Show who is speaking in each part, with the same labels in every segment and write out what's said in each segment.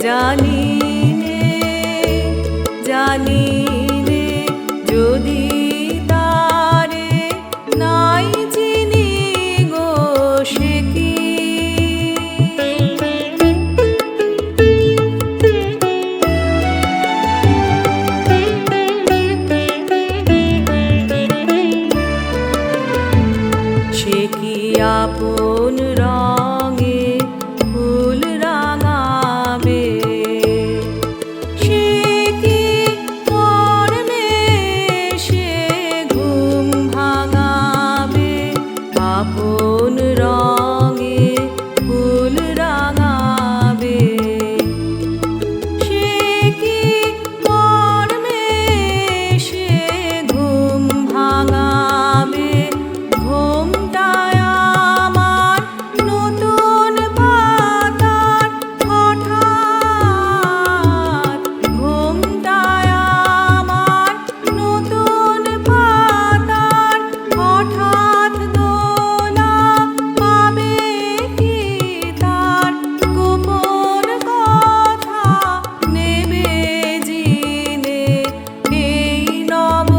Speaker 1: জানি নে জানি নে যদি তারে নাই চিনি গো সে কি সে কি আপন রঙে ফুল রাঙাবে সে কি মর্মে সে ঘুম ভাঙাবে আপন রঙে ফুল রাঙাবে সে কি মর্মে সে ঘুম ভাঙাবে ঘুমটায় আমার নতুন পাতার হঠাৎ ঘুমটায় আমার নতুন পাতার হঠাৎ দোলা পাবে কি তার গোপন কথা নেবে জিনে এই নব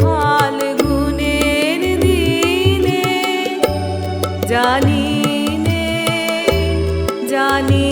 Speaker 1: ফাল্গুনের দিনে জানি নে জানি